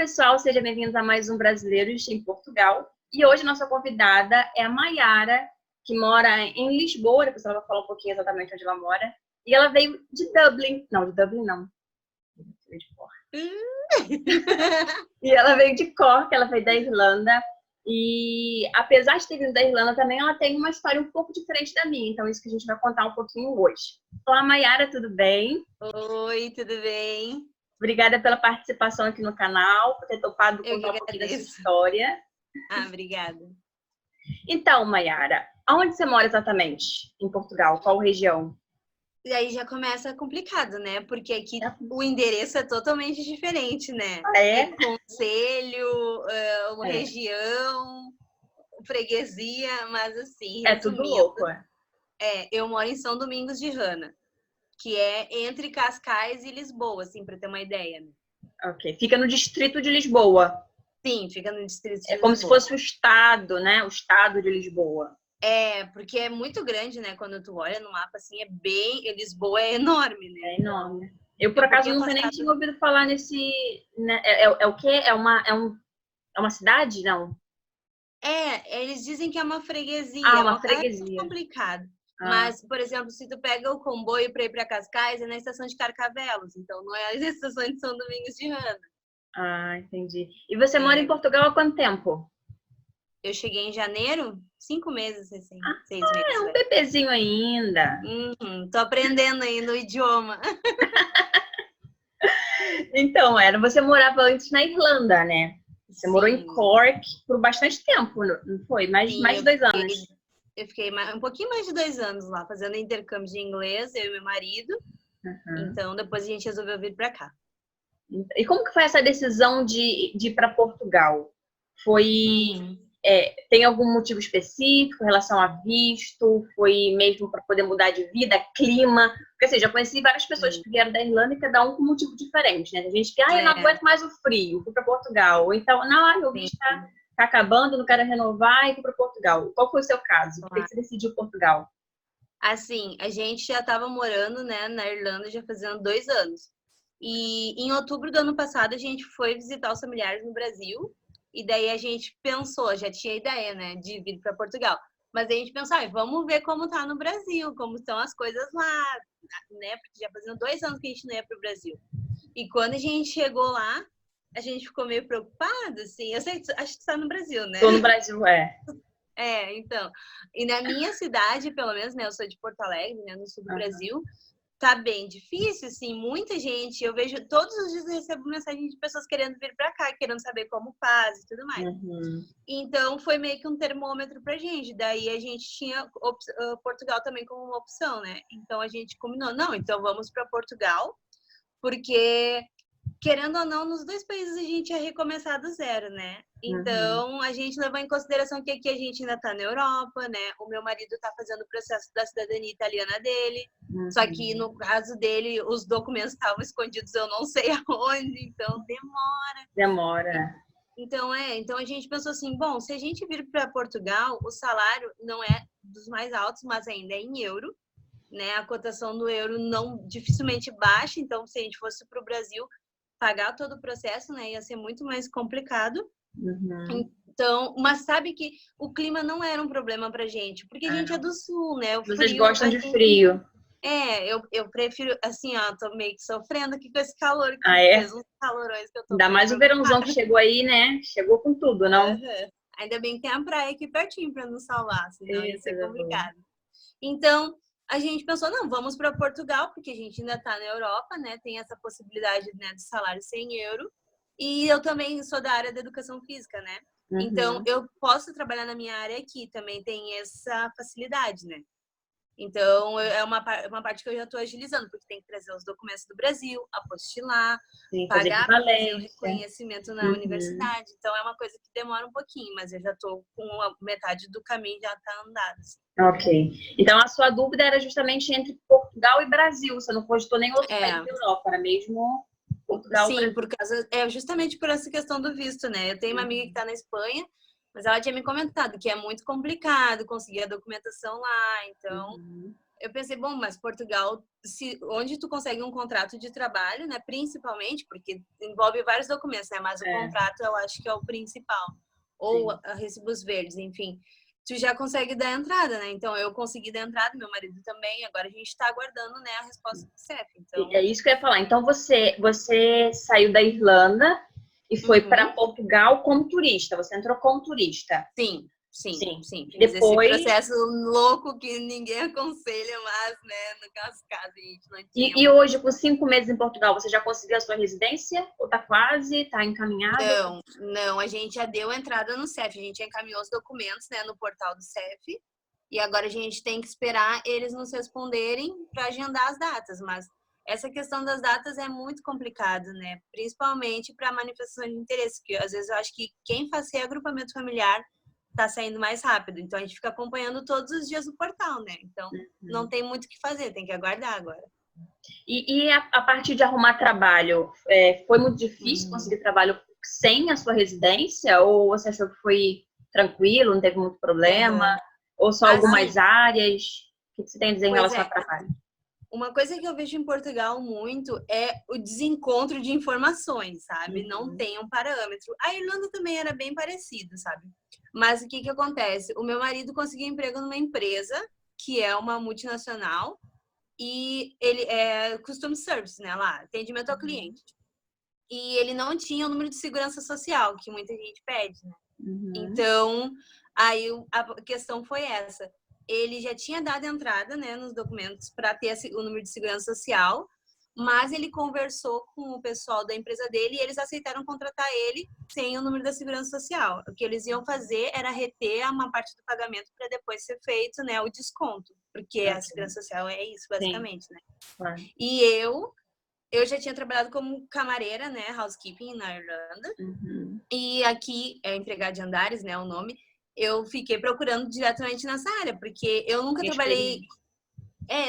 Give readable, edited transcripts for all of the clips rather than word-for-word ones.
pessoal, sejam bem-vindos a mais um Brasileiros em Portugal. E hoje nossa convidada é a Mayara, que mora em Lisboa, depois ela vai falar um pouquinho exatamente onde ela mora. E ela veio de Dublin. Não, de Dublin não. De Cork. E ela veio de Cork, ela veio da Irlanda. E apesar de ter vindo da Irlanda também, ela tem uma história um pouco diferente da minha. Então, isso que a gente vai contar um pouquinho hoje. Olá, Mayara, tudo bem? Oi, tudo bem? Obrigada pela participação aqui no canal, por ter topado contar um pouquinho da sua história. Obrigada. Então, Mayara, aonde você mora exatamente em Portugal? Qual região? E aí já começa complicado, né? Porque aqui o endereço é totalmente diferente, né? É? Concelho, região, freguesia, mas assim, É tudo resumindo, louco, eu moro em São Domingos de Rana, que é entre Cascais e Lisboa, assim, para ter uma ideia, né? Ok. Fica no distrito de Lisboa. Sim, fica no distrito de É Lisboa. como se fosse o estado, né? O estado de Lisboa. É, porque é muito grande, né? Quando tu olha no mapa, assim, Lisboa é enorme, né? É enorme. Eu, por acaso, nunca nem tinha ouvido falar nesse... Né? É o quê? É uma cidade? Não. Eles dizem que é uma freguesia. Ah, uma freguesia. É complicado. Mas, por exemplo, se tu pega o comboio para ir para Cascais, é na estação de Carcavelos. Então, não é na estação de São Domingos de Rana. Ah, entendi. E você mora em Portugal há quanto tempo? Eu cheguei em janeiro, 5 meses, assim, 6 meses. É um bebezinho ainda. Tô aprendendo aí no idioma. Então, você morava antes na Irlanda, né? Você morou em Cork por bastante tempo, não foi? Mais de 2 anos. Eu fiquei um pouquinho mais de 2 anos lá, fazendo intercâmbio de inglês, eu e meu marido. Então, depois a gente resolveu vir para cá. E como que foi essa decisão de ir para Portugal? Tem algum motivo específico em relação a visto? Foi mesmo para poder mudar de vida, clima? Porque assim, já conheci várias pessoas que vieram da Irlanda e cada um com um motivo diferente, né? Tem gente que, eu não aguento mais o frio, fui para Portugal. Ou então, não, meu visto está acabando, não quero renovar e fui para Portugal. Qual foi o seu caso? Por que você decidiu Portugal? Assim, a gente já estava morando, né, na Irlanda já fazendo 2 anos. E em outubro do ano passado a gente foi visitar os familiares no Brasil. E daí a gente pensou, já tinha ideia, né, de vir para Portugal. Mas aí a gente pensou, vamos ver como tá no Brasil, como estão as coisas lá, né? Porque já fazendo 2 anos que a gente não ia para o Brasil. E quando a gente chegou lá, a gente ficou meio preocupado, assim. Eu sei, acho que está no Brasil, né? Estou no Brasil, então. E na minha cidade, pelo menos, né? Eu sou de Porto Alegre, né? No sul do Brasil. Tá bem difícil, assim, muita gente, eu vejo, todos os dias eu recebo mensagem de pessoas querendo vir para cá, querendo saber como faz e tudo mais. Então, foi meio que um termômetro pra gente, daí a gente tinha Portugal também como uma opção, né? Então, a gente combinou, não, então vamos para Portugal, porque, querendo ou não, nos 2 países a gente ia recomeçar do zero, né? Então, a gente levou em consideração que aqui a gente ainda tá na Europa, né? O meu marido tá fazendo o processo da cidadania italiana dele, só que no caso dele, os documentos estavam escondidos, eu não sei aonde, então Demora. Então a gente pensou assim, bom, se a gente vir para Portugal, o salário não é dos mais altos, mas ainda é em euro, né? A cotação do euro não dificilmente baixa, então se a gente fosse para o Brasil pagar todo o processo, né, ia ser muito mais complicado. Então, mas sabe que o clima não era um problema pra gente, porque a gente é do sul, né? Vocês gostam de frio. Eu prefiro, assim, tô meio que sofrendo aqui com esse calor, que fez uns calorões que eu tô... Ainda mais o verãozão que chegou aí, né? Chegou com tudo, não? Ainda bem que tem a praia aqui pertinho para nos salvar, senão ia ser complicado. Então, a gente pensou, não, vamos para Portugal, porque a gente ainda tá na Europa, né? Tem essa possibilidade, né, de salário sem euro. E eu também sou da área da educação física, né? Então, eu posso trabalhar na minha área aqui, também tem essa facilidade, né? Então, é uma parte que eu já estou agilizando, porque tem que trazer os documentos do Brasil, apostilar, pagar para fazer o reconhecimento na universidade. Então, é uma coisa que demora um pouquinho, mas eu já estou com metade do caminho já está andado. Assim. Ok. Então, a sua dúvida era justamente entre Portugal e Brasil. Você não cogitou nem outro país da Europa, era mesmo Portugal. Sim, justamente por essa questão do visto, né? Eu tenho uma amiga que está na Espanha, mas ela tinha me comentado que é muito complicado conseguir a documentação lá, então eu pensei, bom, mas Portugal, onde tu consegue um contrato de trabalho, né? Principalmente, porque envolve vários documentos, né? Mas o contrato eu acho que é o principal. Ou recibos verdes, enfim. Tu já consegue dar entrada, né? Então, eu consegui dar entrada, meu marido também. Agora a gente está aguardando, né, a resposta do CEF. Então... É isso que eu ia falar. Então, você saiu da Irlanda e foi para Portugal como turista. Você entrou como turista. Sim. Fiz Depois... esse processo louco que ninguém aconselha, mas, né, no caso, a gente não tinha. E hoje, com 5 meses em Portugal, você já conseguiu a sua residência? Ou tá quase? Tá encaminhado? Não, a gente já deu entrada no CEF, a gente já encaminhou os documentos, né, no portal do CEF, e agora a gente tem que esperar eles nos responderem para agendar as datas, mas essa questão das datas é muito complicado, né, principalmente para manifestação de interesse, que às vezes eu acho que quem faz reagrupamento familiar tá saindo mais rápido, então a gente fica acompanhando todos os dias no portal, né, então não tem muito o que fazer, tem que aguardar agora. E a partir de arrumar trabalho, foi muito difícil conseguir trabalho sem a sua residência? Ou você achou que foi tranquilo, não teve muito problema? Ou só algumas áreas? O que você tem a dizer em relação ao trabalho? Uma coisa que eu vejo em Portugal muito é o desencontro de informações, sabe? Não tem um parâmetro. A Irlanda também era bem parecido, sabe? Mas o que acontece? O meu marido conseguiu emprego numa empresa que é uma multinacional e ele é Customer Service, né? Lá, atendimento ao cliente. E ele não tinha o número de segurança social, que muita gente pede, né? Então, aí a questão foi essa. Ele já tinha dado entrada, né, nos documentos para ter o número de segurança social, mas ele conversou com o pessoal da empresa dele e eles aceitaram contratar ele sem o número da segurança social. O que eles iam fazer era reter uma parte do pagamento para depois ser feito, né, o desconto, porque a segurança social é isso, basicamente, né? E eu já tinha trabalhado como camareira, né, housekeeping na Irlanda, e aqui é empregada de andares, né, o nome. Eu fiquei procurando diretamente nessa área, porque eu nunca trabalhei...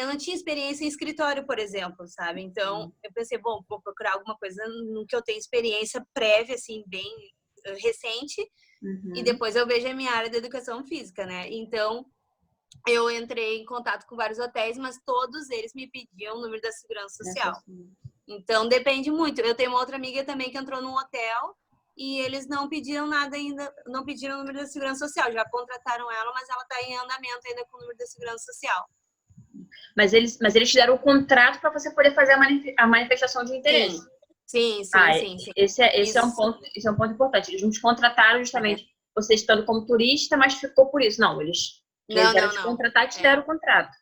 eu não tinha experiência em escritório, por exemplo, sabe? Então, eu pensei, bom, vou procurar alguma coisa no que eu tenho experiência prévia, assim, bem recente, e depois eu vejo a minha área da educação física, né? Então, eu entrei em contato com vários hotéis, mas todos eles me pediam o número da segurança social. Então, depende muito. Eu tenho uma outra amiga também que entrou num hotel e eles não pediram nada ainda, não pediram o número da segurança social. Já contrataram ela, mas ela está em andamento ainda com o número da segurança social. Mas eles te deram o contrato para você poder fazer a manifestação de interesse. Sim. Esse é um ponto importante. Eles não te contrataram justamente você estando como turista, mas ficou por isso. Não, eles quiseram te contratar e te deram o contrato.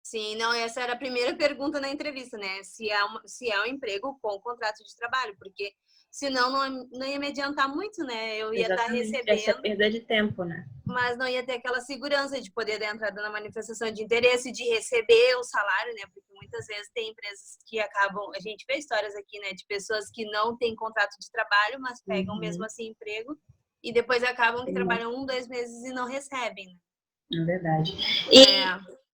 Sim, não, essa era a primeira pergunta na entrevista, né? Se é um emprego com contrato de trabalho, porque senão não ia me adiantar muito, né? Eu ia estar recebendo. Ia ser perda de tempo, né? Mas não ia ter aquela segurança de poder dar entrada na manifestação de interesse, de receber o salário, né? Porque muitas vezes tem empresas que acabam... A gente vê histórias aqui, né? De pessoas que não têm contrato de trabalho, mas pegam mesmo assim emprego e depois acabam que trabalham 1, 2 meses e não recebem, né? É verdade.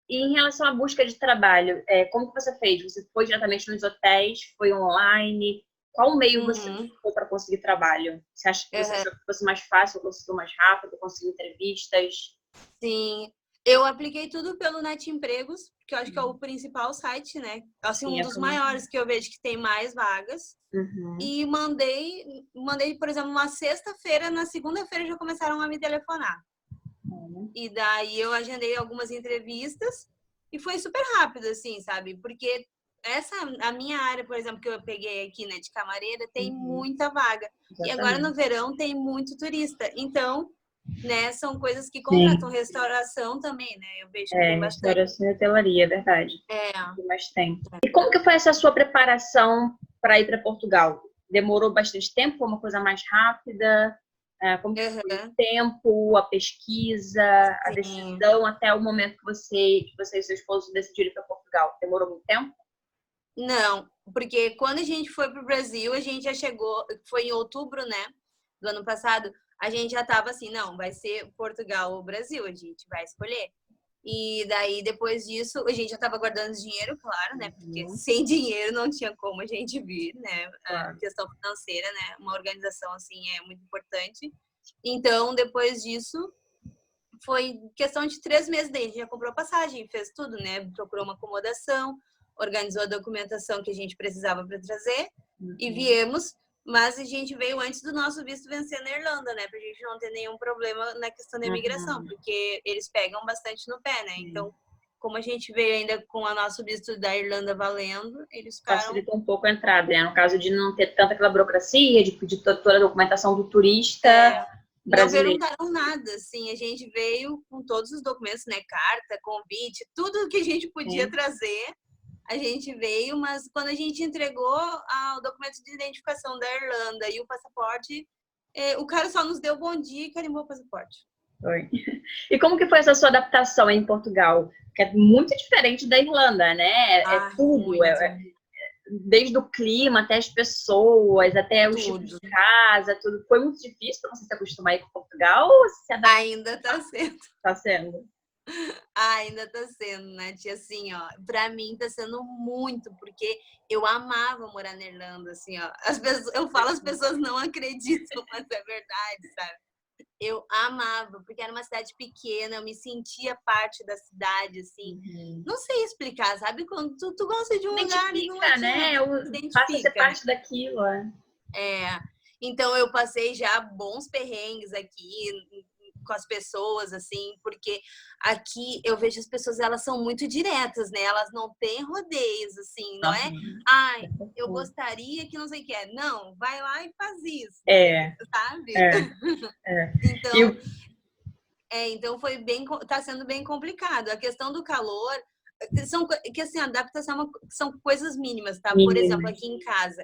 E em relação à busca de trabalho, como que você fez? Você foi diretamente nos hotéis? Foi online? Qual meio você buscou para conseguir trabalho? Você achou que fosse mais fácil, conseguiu mais rápido, conseguiu entrevistas? Sim, eu apliquei tudo pelo Net Empregos, que eu acho que é o principal site, né? Assim, um dos maiores que eu vejo que tem mais vagas. E mandei, por exemplo, uma sexta-feira, na segunda-feira já começaram a me telefonar. E daí eu agendei algumas entrevistas e foi super rápido, assim, sabe? Porque a minha área, por exemplo, que eu peguei aqui, né, de camareira, tem muita vaga. Exatamente. E agora no verão tem muito turista. Então, né, são coisas que contratam. Restauração também, né? Eu vejo que tem bastante. Restauração e hotelaria, é verdade. Mas tem. E como que foi essa sua preparação para ir para Portugal? Demorou bastante tempo? Foi uma coisa mais rápida? Como que foi o tempo, a pesquisa, a decisão até o momento que você e seu esposo decidiram ir para Portugal? Demorou muito tempo? Não, porque quando a gente foi para o Brasil, a gente já chegou, foi em outubro, né, do ano passado, a gente já estava assim, não, vai ser Portugal ou Brasil, a gente vai escolher. E daí, depois disso, a gente já estava guardando dinheiro, claro, né, porque sem dinheiro não tinha como a gente vir, né, a questão financeira, né, uma organização assim é muito importante. Então, depois disso, foi questão de 3 meses daí. A gente já comprou passagem, fez tudo, né? Procurou uma acomodação, organizou a documentação que a gente precisava para trazer e viemos. Mas a gente veio antes do nosso visto vencer na Irlanda, né? Pra gente não ter nenhum problema na questão da imigração, porque eles pegam bastante no pé, né? Então, como a gente veio ainda com o nosso visto da Irlanda valendo, eles ficaram... Facilita um pouco a entrada, né? No caso de não ter tanta aquela burocracia, de pedir toda a documentação do turista brasileiro. Não perguntaram nada, assim, a gente veio com todos os documentos, né? Carta, convite, tudo que a gente podia trazer, a gente veio, mas quando a gente entregou o documento de identificação da Irlanda e o passaporte, o cara só nos deu bom dia e carimbou o passaporte. Foi. E como que foi essa sua adaptação em Portugal? Que é muito diferente da Irlanda, né? É tudo, desde o clima até as pessoas, até o tipo de casa, tudo. Foi muito difícil para você se acostumar aí com Portugal? Ou você ainda está sendo. Está sendo. Ainda tá sendo, Nath. Assim, ó, pra mim tá sendo muito, porque eu amava morar na Irlanda, assim, ó. Eu falo, as pessoas não acreditam, mas é verdade, sabe? Eu amava, porque era uma cidade pequena, eu me sentia parte da cidade, assim. Não sei explicar, sabe? Quando tu gosta de um lugar e não né? Passa a ser parte daquilo, Então eu passei já bons perrengues aqui com as pessoas, assim, porque aqui eu vejo as pessoas, elas são muito diretas, né? Elas não têm rodeios, assim, não é? Ai, eu gostaria que não sei o que é. Não, vai lá e faz isso. Sabe? Então, então tá sendo bem complicado. A questão do calor, que assim, a adaptação são coisas mínimas, tá? Por exemplo, aqui em casa,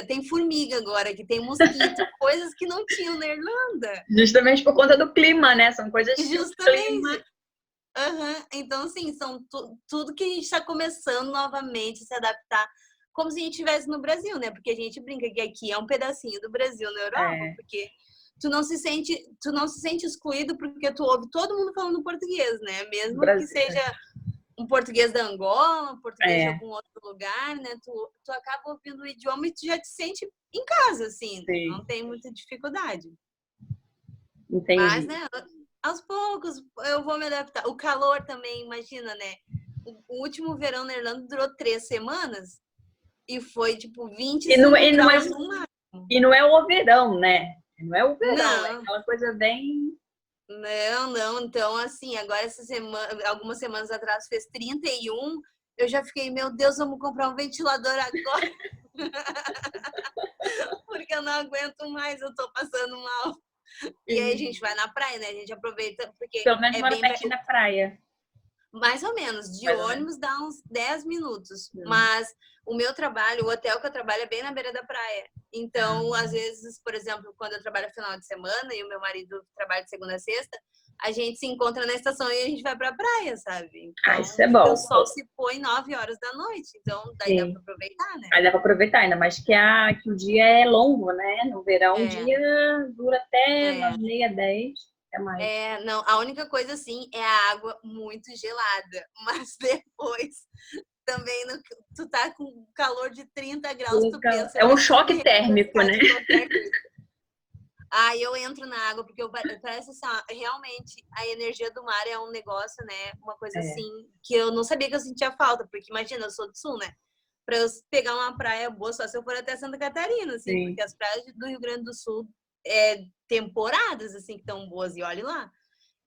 tem formiga agora, que tem mosquito, coisas que não tinham na Irlanda. Justamente por conta do clima, né? São coisas do clima. Então, assim, são tudo que a gente está começando novamente a se adaptar, como se a gente estivesse no Brasil, né? Porque a gente brinca que aqui é um pedacinho do Brasil na Europa, porque tu não se sente excluído porque tu ouve todo mundo falando português, né? Mesmo que seja um português da Angola, um português de algum outro lugar, né? Tu acaba ouvindo o idioma e tu já te sente em casa, assim. Não tem muita dificuldade. Entendi. Mas, né, aos poucos eu vou me adaptar. O calor também, imagina, né? O último verão na Irlanda durou 3 semanas e foi, tipo, 25 graus no máximo. E não é o verão, né? Não é o verão, é aquela coisa bem... Não. Então, assim, agora algumas semanas atrás fez 31, eu já fiquei, meu Deus, vamos comprar um ventilador agora. Porque eu não aguento mais, eu tô passando mal. E aí a gente vai na praia, né? A gente aproveita, porque pelo menos mora pertinho da praia. Mais ou menos. De ônibus dá uns 10 minutos. Mas o meu trabalho, o hotel que eu trabalho é bem na beira da praia. Então, às vezes, por exemplo, quando eu trabalho final de semana e o meu marido trabalha de segunda a sexta, a gente se encontra na estação e a gente vai pra praia, sabe? Então, isso é bom. O sol se põe 9 horas da noite. Então, daí dá pra aproveitar, né? Aí dá pra aproveitar, ainda mais que o dia é longo, né? No verão, o dia dura até 9h30, 10. Não, a única coisa, assim, é a água muito gelada. Mas depois, também, tu tá com calor de 30 graus, tu pensa... É um choque térmico, né? Aí eu entro na água, porque parece assim, realmente, a energia do mar é um negócio, né? Uma coisa assim, que eu não sabia que eu sentia falta. Porque, imagina, eu sou do Sul, né? Pra eu pegar uma praia boa, só se eu for até Santa Catarina, assim. Porque as praias do Rio Grande do Sul... temporadas, assim, que estão boas, e olhe lá.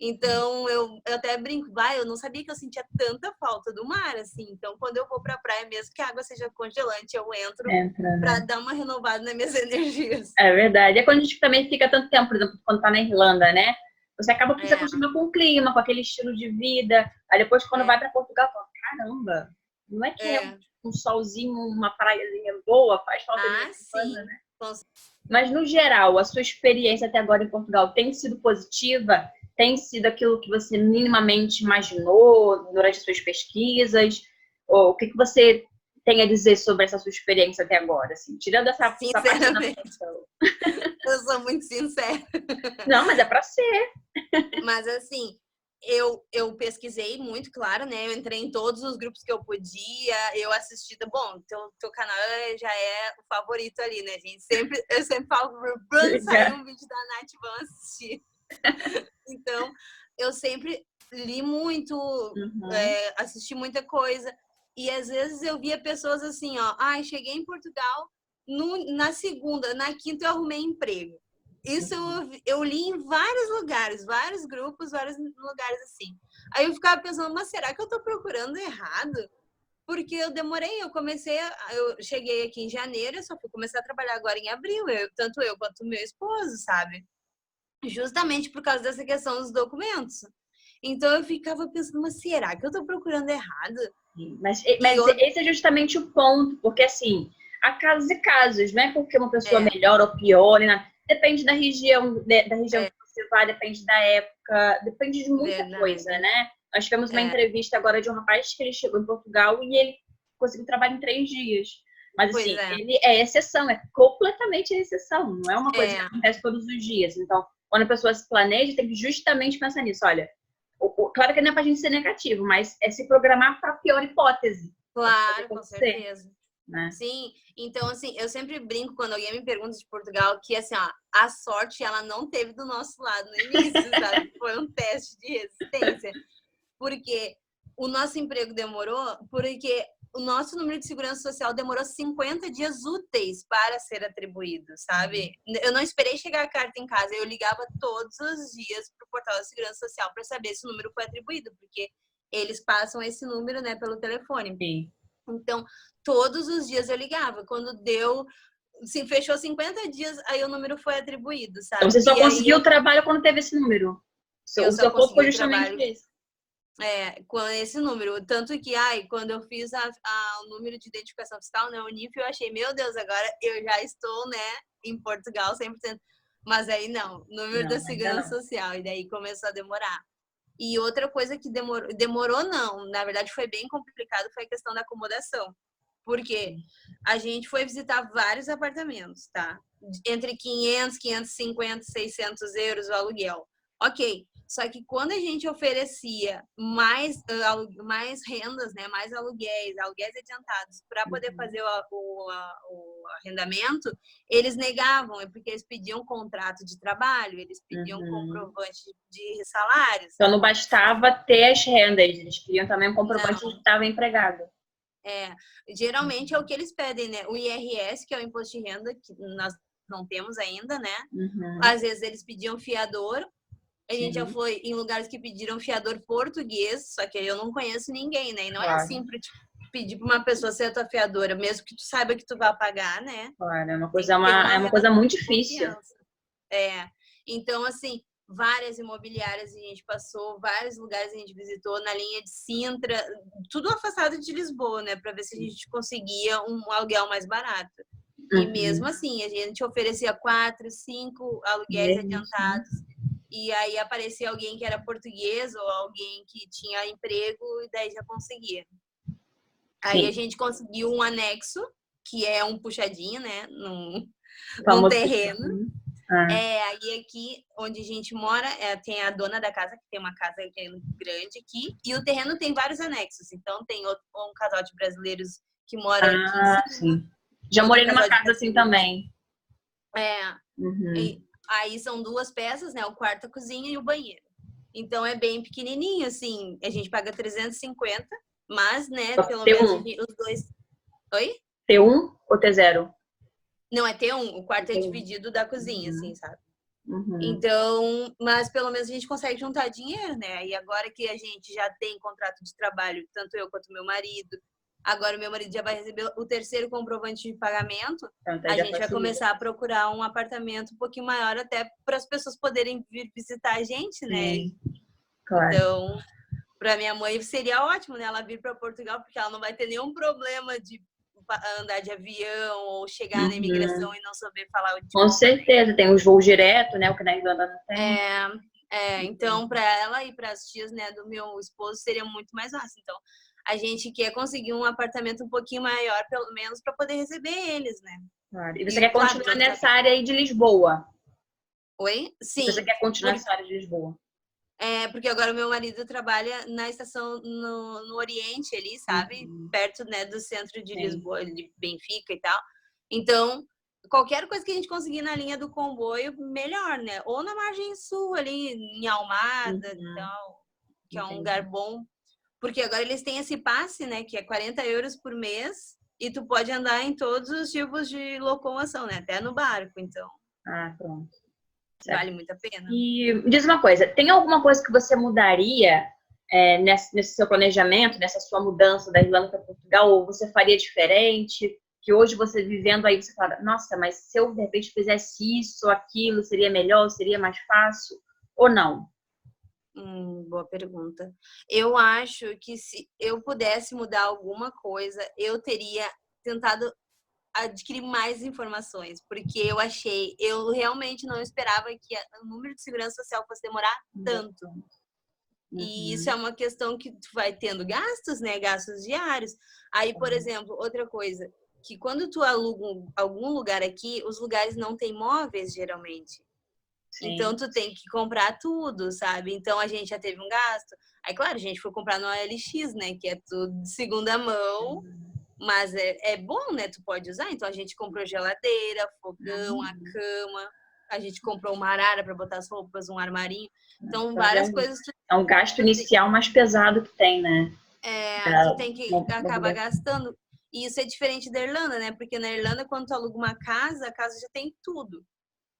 Então, eu até brinco, eu não sabia que eu sentia tanta falta do mar, assim. Então, quando eu vou pra praia, mesmo que a água seja congelante, eu entro pra dar uma renovada nas minhas energias. É verdade. É quando a gente também fica tanto tempo, por exemplo, quando tá na Irlanda, né? Você acaba por se acostumar com o clima, com aquele estilo de vida. Aí depois, quando vai pra Portugal, fala, caramba, não é que é um solzinho, uma praiazinha boa, faz falta de Irlanda, né? Mas, no geral, a sua experiência até agora em Portugal tem sido positiva? Tem sido aquilo que você minimamente imaginou durante as suas pesquisas? Ou o que você tem a dizer sobre essa sua experiência até agora? Assim, tirando essa parte da adaptação. Eu sou muito sincera. Não, mas é pra ser. Mas, assim, eu pesquisei muito, claro, né? Eu entrei em todos os grupos que eu podia, eu assisti. Bom, teu canal já é o favorito ali, né, gente? Eu sempre falo, quando sair um vídeo da Nath, vão assistir. Então, eu sempre li muito, assisti muita coisa. E às vezes eu via pessoas assim, ó, cheguei em Portugal na segunda, na quinta eu arrumei emprego. Isso eu li em vários lugares, vários grupos, vários lugares assim. Aí eu ficava pensando, mas será que eu tô procurando errado? Porque eu demorei, eu cheguei aqui em janeiro, eu só fui começar a trabalhar agora em abril, tanto eu quanto meu esposo, sabe? Justamente por causa dessa questão dos documentos. Então eu ficava pensando, mas será que eu tô procurando errado? Mas esse é justamente o ponto, porque assim, há casos e casos, não é porque uma pessoa melhor ou pior, depende da região, da região que você vai, depende da época, depende de muita coisa, né? Nós tivemos uma entrevista agora de um rapaz que ele chegou em Portugal e ele conseguiu trabalhar em 3 dias. Mas assim, ele é exceção, é completamente exceção, não é uma coisa que acontece todos os dias. Então, quando a pessoa se planeja, tem que justamente pensar nisso, olha. Claro que não é pra gente ser negativo, mas é se programar para a pior hipótese. Claro, com certeza. Né? Sim, então assim, eu sempre brinco quando alguém me pergunta de Portugal que assim, ó, a sorte ela não teve do nosso lado no início, sabe? Foi um teste de resistência. Porque o nosso emprego demorou, porque o nosso número de segurança social demorou 50 dias úteis para ser atribuído, sabe? Eu não esperei chegar a carta em casa, eu ligava todos os dias para o portal da segurança social para saber se o número foi atribuído, porque eles passam esse número, né, pelo telefone. Sim. Então, todos os dias eu ligava. Quando deu, fechou 50 dias, aí o número foi atribuído, sabe? Então, você só conseguiu o trabalho quando teve esse número? Eu só consegui o justamente trabalho. Isso. Com esse número. Tanto que, quando eu fiz o número de identificação fiscal, né, o NIF, eu achei, meu Deus, agora eu já estou, né, em Portugal 100%. Mas aí não, número da segurança social. E daí começou a demorar. E outra coisa que demorou não, na verdade foi bem complicado, foi a questão da acomodação. Porque a gente foi visitar vários apartamentos, tá? Entre 500, 550, 600 euros o aluguel. Ok, só que quando a gente oferecia mais rendas, né, mais aluguéis adiantados para poder fazer o arrendamento, eles negavam, porque eles pediam contrato de trabalho, eles pediam comprovante de salários. Então não bastava ter as rendas, eles queriam também um comprovante de que estava empregado. Geralmente é o que eles pedem, né? O IRS, que é o imposto de renda, que nós não temos ainda, né? Às vezes eles pediam fiador. A gente já foi em lugares que pediram fiador português, só que eu não conheço ninguém, né? E não é assim para pedir para uma pessoa ser a tua fiadora, mesmo que tu saiba que tu vai pagar, né? Claro, é uma coisa muito difícil. Então, assim, várias imobiliárias a gente passou, vários lugares a gente visitou, na linha de Sintra, tudo afastado de Lisboa, né? Para ver se a gente conseguia um aluguel mais barato. E mesmo assim, a gente oferecia 4, 5 aluguéis adiantados. E aí aparecia alguém que era português ou alguém que tinha emprego e daí já conseguia. Aí a gente conseguiu um anexo, que é um puxadinho, né? Num terreno. Aí aqui onde a gente mora, tem a dona da casa, que tem uma casa que é grande aqui, e o terreno tem vários anexos. Então tem um casal de brasileiros que mora aqui. Sim. Já morei numa casa assim também. Aí são 2 peças, né? O quarto, a cozinha e o banheiro. Então é bem pequenininho, assim. A gente paga 350, mas, né? Pelo menos os dois. Oi? T1 ou T0? Não, é T1. O quarto é dividido da cozinha, assim, sabe? Então, mas pelo menos a gente consegue juntar dinheiro, né? E agora que a gente já tem contrato de trabalho, tanto eu quanto meu marido, agora o meu marido já vai receber o 3º comprovante de pagamento, a gente vai começar a procurar um apartamento um pouquinho maior até para as pessoas poderem vir visitar a gente, né? Claro. Então, para minha mãe seria ótimo, né? Ela vir para Portugal, porque ela não vai ter nenhum problema de andar de avião ou chegar na imigração e não saber falar o idioma. Com certeza, tem os voos direto, né? O que na Irlanda não tem. Então, para ela e para as tias, né, do meu esposo, seria muito mais fácil. Então, a gente quer conseguir um apartamento um pouquinho maior, pelo menos, para poder receber eles, né? Claro. E você quer continuar nessa área aí de Lisboa? Oi? Sim. Você quer continuar nessa área de Lisboa? Porque agora o meu marido trabalha na estação no Oriente ali, sabe? Perto, né, do centro de Lisboa, de Benfica e tal. Então, qualquer coisa que a gente conseguir na linha do comboio, melhor, né? Ou na margem sul, ali em Almada e tal, que é um lugar bom. Porque agora eles têm esse passe, né? Que é 40 euros por mês e tu pode andar em todos os tipos de locomoção, né? Até no barco, então. Ah, pronto. Vale muito a pena. E me diz uma coisa, tem alguma coisa que você mudaria nesse seu planejamento, nessa sua mudança da Irlanda para Portugal, ou você faria diferente? Que hoje você vivendo aí, você fala, nossa, mas se eu de repente fizesse isso ou aquilo, seria melhor, seria mais fácil? Ou não? Boa pergunta. Eu acho que se eu pudesse mudar alguma coisa, eu teria tentado adquirir mais informações, porque eu realmente não esperava que o número de segurança social fosse demorar tanto. E isso é uma questão que tu vai tendo gastos, né? Gastos diários. Aí, por exemplo, outra coisa, que quando tu aluga algum lugar aqui, os lugares não têm móveis, geralmente. Sim. Então, tu tem que comprar tudo, sabe? Então, a gente já teve um gasto. Aí, claro, a gente foi comprar no OLX, né? Que é tudo de segunda mão. Mas é bom, né? Tu pode usar. Então, a gente comprou geladeira, fogão, a cama. A gente comprou uma arara para botar as roupas, um armarinho. Então, várias coisas. É um gasto inicial mais pesado que tem, né? Tu tem que acabar gastando. E isso é diferente da Irlanda, né? Porque na Irlanda, quando tu aluga uma casa, a casa já tem tudo.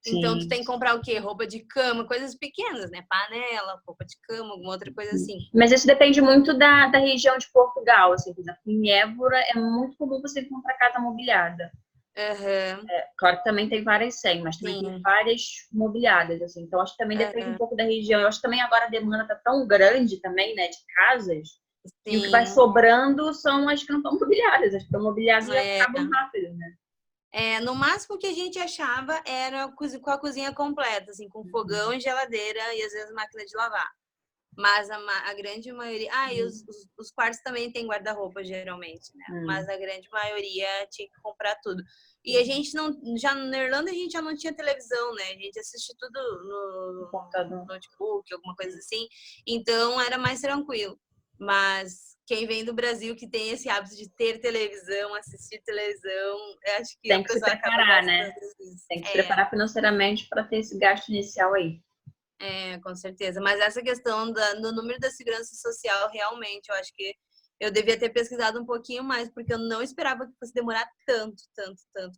Sim. Então, tu tem que comprar o quê? Roupa de cama, coisas pequenas, né? Panela, roupa de cama, alguma outra coisa assim. Mas isso depende muito da região de Portugal. Assim, por exemplo, em Évora é muito comum você comprar casa mobiliada. Claro que também tem várias sem, mas também tem várias mobiliadas, assim. Então, acho que também depende um pouco da região. Eu acho que também agora a demanda tá tão grande também, né, de casas. Sim. E o que vai sobrando são as que não estão mobiliadas. As que estão mobiliadas já acabam rápido, né? No máximo que a gente achava era com a cozinha completa, assim, com fogão e geladeira e às vezes máquina de lavar. Mas a grande maioria... e os quartos também tem guarda-roupa, geralmente, né? Mas a grande maioria tinha que comprar tudo. E a gente não... Já na Irlanda a gente já não tinha televisão, né? A gente assiste tudo no notebook, alguma coisa assim. Então era mais tranquilo. Mas quem vem do Brasil que tem esse hábito de ter televisão, assistir televisão, eu acho que tem que se preparar, né? Tem que se preparar financeiramente para ter esse gasto inicial aí. Com certeza. Mas essa questão do número da segurança social, realmente, eu acho que eu devia ter pesquisado um pouquinho mais, porque eu não esperava que fosse demorar tanto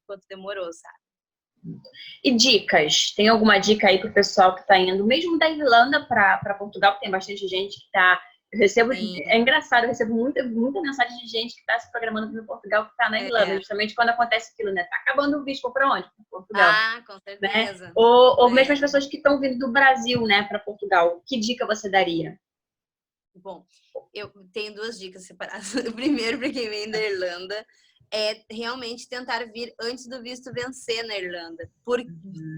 quanto demorou, sabe? E dicas? Tem alguma dica aí para o pessoal que está indo, mesmo da Irlanda para Portugal, que tem bastante gente que está... Eu recebo, é engraçado, eu recebo muita mensagem de gente que está se programando para Portugal, que está na Irlanda, justamente quando acontece aquilo, né? Tá acabando o visto, para onde? Para Portugal. Com certeza. Né? Ou mesmo as pessoas que estão vindo do Brasil, né, para Portugal. Que dica você daria? Bom, eu tenho duas dicas separadas. O primeiro, para quem vem da Irlanda, é realmente tentar vir antes do visto vencer na Irlanda. Por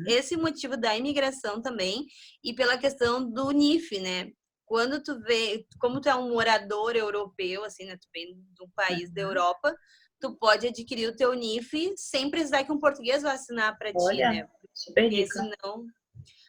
esse motivo da imigração também e pela questão do NIF, né? Quando tu vê, como tu é um morador europeu, assim, né? Tu vem de um país da Europa, tu pode adquirir o teu NIF sem precisar que um português vá assinar para ti, né? Porque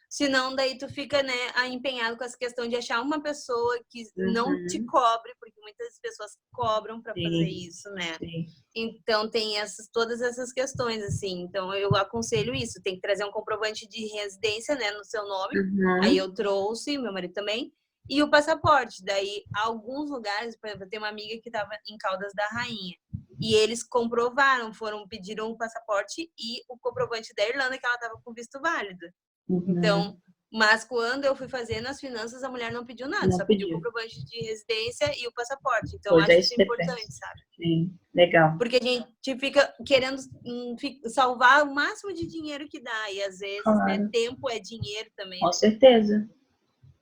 senão daí tu fica, né, empenhado com essa questão de achar uma pessoa que não te cobre, porque muitas pessoas cobram para fazer isso, né? Sim. Então tem todas essas questões, assim. Então eu aconselho isso, tem que trazer um comprovante de residência, né, no seu nome. Aí eu trouxe, meu marido também. E o passaporte. Daí, alguns lugares, por exemplo, eu tenho uma amiga que estava em Caldas da Rainha. E eles comprovaram, pediram o passaporte e o comprovante da Irlanda que ela estava com visto válido. Então, mas quando eu fui fazer nas finanças, a mulher não pediu nada, só pediu o comprovante de residência e o passaporte. Então, acho isso importante, sabe? Sim, legal. Porque a gente fica querendo salvar o máximo de dinheiro que dá. E às vezes, né, tempo é dinheiro também. Com certeza.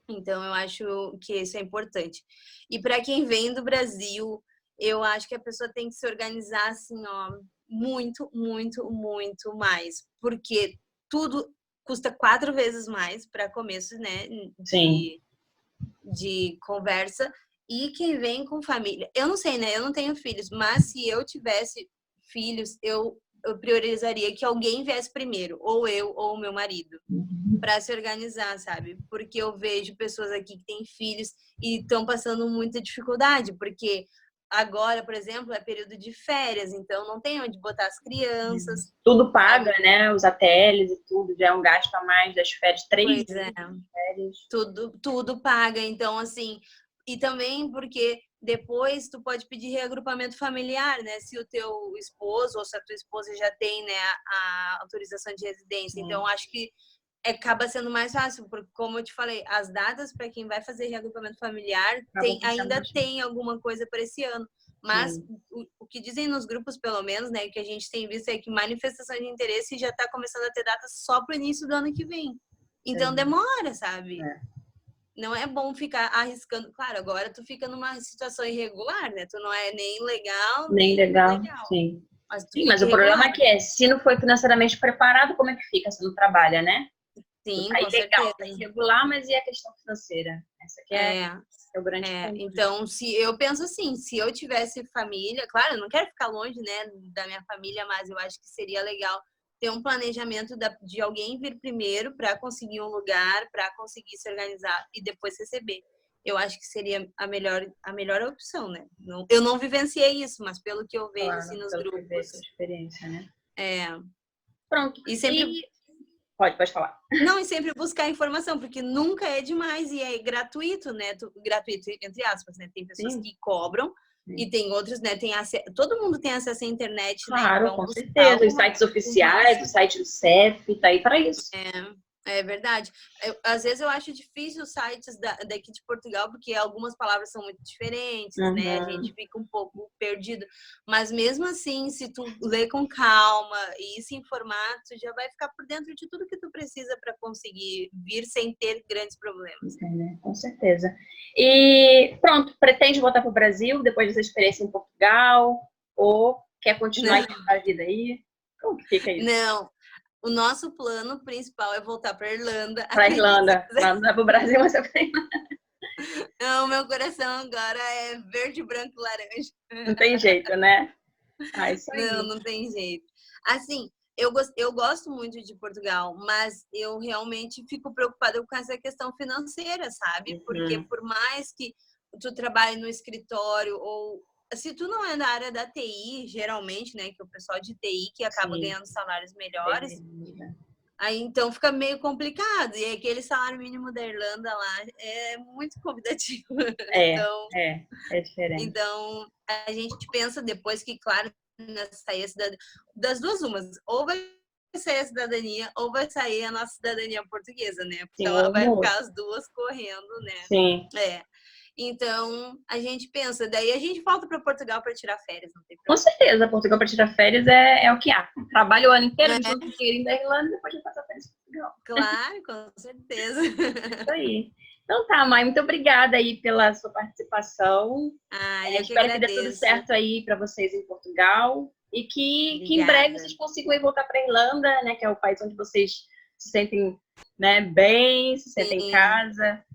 Então, eu acho que isso é importante. E para quem vem do Brasil, eu acho que a pessoa tem que se organizar assim, ó, muito, muito, muito mais. Porque tudo custa 4 vezes mais para começo, né, de conversa. E quem vem com família, eu não sei, né, eu não tenho filhos, mas se eu tivesse filhos, eu priorizaria que alguém viesse primeiro, ou eu ou o meu marido, para se organizar, sabe? Porque eu vejo pessoas aqui que têm filhos e estão passando muita dificuldade, porque agora, por exemplo, é período de férias, então não tem onde botar as crianças. Tudo paga, né? Os ATLs e tudo, já é um gasto a mais das férias, 3 Pois dias é, de férias. tudo paga. Então, assim, e também porque depois tu pode pedir reagrupamento familiar, né? Se o teu esposo ou se a tua esposa já tem, né, a autorização de residência. Sim. Então, acho que acaba sendo mais fácil, porque, como eu te falei, as datas para quem vai fazer reagrupamento familiar ainda tem alguma coisa para esse ano. Mas o que dizem nos grupos, pelo menos, né, que a gente tem visto é que manifestação de interesse já está começando a ter data só para o início do ano que vem. Então demora, sabe? Não é bom ficar arriscando. Claro, agora tu fica numa situação irregular, né? Tu não é nem legal, nem legal. Sim. Mas o problema é que se não foi financeiramente preparado, como é que fica se não trabalha, né? Sim, tá com ilegal, certeza. tá irregular, mas e a questão financeira? Essa aqui é o grande ponto. Então, se eu penso assim, se eu tivesse família, claro, eu não quero ficar longe, né, da minha família, mas eu acho que seria legal ter um planejamento de alguém vir primeiro para conseguir um lugar, para conseguir se organizar e depois receber. Eu acho que seria a melhor opção, né? Eu não vivenciei isso, mas pelo que eu vejo assim nos grupos. Essa experiência, né? Pronto. E sempre Pode falar. Não, e sempre buscar informação, porque nunca é demais e é gratuito, né? Gratuito, entre aspas, né? Tem pessoas que cobram e tem outros, né? Todo mundo tem acesso à internet, claro, né? Então, com certeza. Os sites oficiais, o site do CEF, tá aí para isso. É verdade. Às vezes eu acho difícil os sites daqui de Portugal, porque algumas palavras são muito diferentes, né? A gente fica um pouco perdido. Mas mesmo assim, se tu ler com calma e se informar, tu já vai ficar por dentro de tudo que tu precisa para conseguir vir sem ter grandes problemas. Entendi, com certeza. E pronto, pretende voltar para o Brasil depois dessa experiência em Portugal? Ou quer continuar a vida aí? Como que fica isso? Não. O nosso plano principal é voltar para a Irlanda. Para a Irlanda. Não é para o Brasil, mas é para a Irlanda. Não, meu coração agora é verde, branco, laranja. Não tem jeito, né? Isso aí. Não tem jeito. Assim, eu gosto muito de Portugal, mas eu realmente fico preocupada com essa questão financeira, sabe? Porque por mais que tu trabalhe no escritório ou se tu não é da área da TI, geralmente, né, que é o pessoal de TI que acaba ganhando salários melhores, aí então fica meio complicado. E aquele salário mínimo da Irlanda lá é muito convidativo. Então, é diferente. Então, a gente pensa depois que, claro, sair das duas umas, ou vai sair a cidadania ou vai sair a nossa cidadania portuguesa, né? Porque ela vai ficar as duas correndo, né? Sim. Então, a gente pensa, daí a gente volta para Portugal para tirar férias, não tem problema. Com certeza, Portugal para tirar férias é o que há. Trabalho o ano inteiro, junto com o dinheirinho da Irlanda, depois de passar férias em Portugal. Claro, com certeza. Isso aí. Então tá, Mai, muito obrigada aí pela sua participação. Eu espero que dê tudo certo aí para vocês em Portugal e que em breve vocês consigam aí voltar para a Irlanda, né, que é o país onde vocês se sentem, né, bem, se sentem em casa.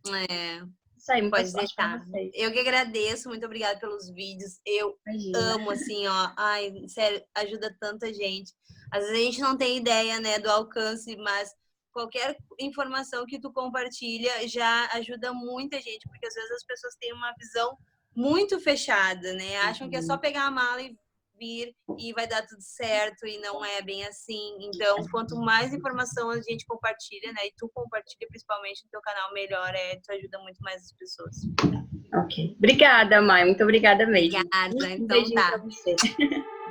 Isso aí, pode deixar. Eu que agradeço, muito obrigada pelos vídeos. Eu amo, assim, ó. Ai, sério, ajuda tanta gente. Às vezes a gente não tem ideia, né, do alcance, mas qualquer informação que tu compartilha já ajuda muita gente, porque às vezes as pessoas têm uma visão muito fechada, né? Acham que é só pegar a mala e vir e vai dar tudo certo, e não é bem assim. Então, quanto mais informação a gente compartilha, né, e tu compartilha principalmente no teu canal, melhor tu ajuda muito mais as pessoas. Ok. Obrigada, Mai. Muito obrigada mesmo. Obrigada. Então tá. Pra você.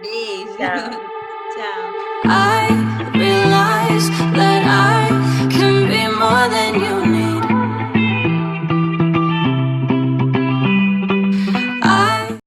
Beijo. Tchau. Tchau. I realize